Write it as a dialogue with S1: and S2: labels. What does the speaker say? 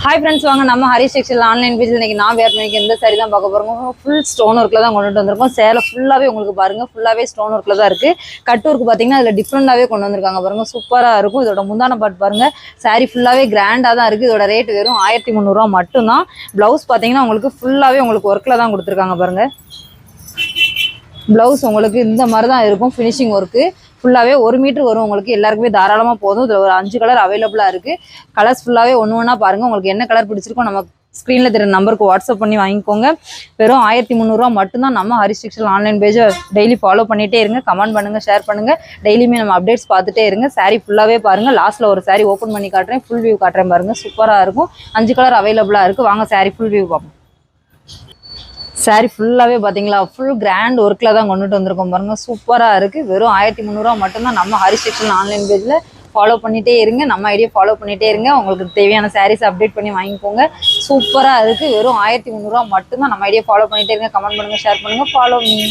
S1: Hi friends, வாங்க நம்ம Harish textile online page. இன்னைக்கு நான் வேர் பண்ணிக்க எந்த சாரி தான் பார்க்க போகிறோம். ஃபுல் ஸ்டோன் ஒர்க்கில் தான் கொண்டுட்டு வந்திருக்கோம். சேலை ஃபுல்லாகவே உங்களுக்கு பாருங்கள், ஃபுல்லாகவே ஸ்டோன் ஒர்க்கில் தான் இருக்குது. கட் ஒர்க் பார்த்தீங்கன்னா அதில் டிஃப்ரெண்ட்டாகவே கொண்டு வந்திருக்காங்க பாருங்கள், சூப்பராக இருக்கும். இதோட முந்தான பாட்டு பாருங்கள், சாரி ஃபுல்லாகவே கிராண்டாக தான் இருக்குது. இதோட ரேட் வெறும் 1300 மட்டும்தான். ப்ளவுஸ் பார்த்தீங்கன்னா உங்களுக்கு ஃபுல்லாகவே உங்களுக்கு ஒர்க்கில் தான் கொடுத்துருக்காங்க பாருங்கள். ப்ளவுஸ் உங்களுக்கு இந்த மாதிரி தான் இருக்கும், ஃபினிஷிங் ஒர்க்கு ஃபுல்லாகவே 1 மீட்டர் வரும். உங்களுக்கு எல்லாருக்குமே தாராளமாக போதும். இதில் ஒரு 5 கலர் அவைலபிளாக இருக்குது. கலர்ஸ் ஃபுல்லாகவே ஒன்று ஒன்றா பாருங்கள். உங்களுக்கு என்ன கலர் பிடிச்சிருக்கோ நம்ம ஸ்க்ரீனில் தெரியுற நம்பருக்கு வாட்ஸ்அப் பண்ணி வாங்கிக்கோங்க. வெறும் 1300 மட்டும்தான். நம்ம ஹரிஷ் டெக்ஸ்டைல் ஆன்லைன் பேஜை டெய்லி ஃபாலோ பண்ணிகிட்டே இருங்க. கமெண்ட் பண்ணுங்கள், ஷேர் பண்ணுங்கள். டெய்லியுமே நம்ம அப்டேட்ஸ் பார்த்துட்டே இருங்க. சாரீ ஃபுல்லாகவே பாருங்கள். லாஸ்ட்டில் ஒரு சாரீ ஓப்பன் பண்ணி காட்டுறேன், ஃபுல் வியூ காட்டுறேன் பாருங்கள். சூப்பராக இருக்கும். 5 கலர் அவைலபிளாக இருக்குது. வாங்க சாரீ ஃபுல் வியூ பார்ப்போம். சாரி ஃபுல்லாகவே பார்த்தீங்களா, ஃபுல் கிராண்ட் ஒர்க்கில் தான் கொண்டுட்டு வந்திருக்கோம் பாருங்கள். சூப்பராக இருக்குது. வெறும் 1300 மட்டும்தான். நம்ம ஹரிஷ் டெக்ஸ்டைல் ஆன்லைன் பேஜில் ஃபாலோ பண்ணிகிட்டே இருங்க. நம்ம ஐடியா ஃபாலோ பண்ணிகிட்டே இருங்க. உங்களுக்கு தேவையான சாரீஸ் அப்டேட் பண்ணி வாங்கிக்கோங்க. சூப்பராக இருக்குது. வெறும் 1300 மட்டும்தான். நம்ம ஐடியா ஃபாலோ பண்ணிகிட்டே இருங்க. கமெண்ட் பண்ணுங்கள், ஷேர் பண்ணுங்கள், ஃபாலோ மீ.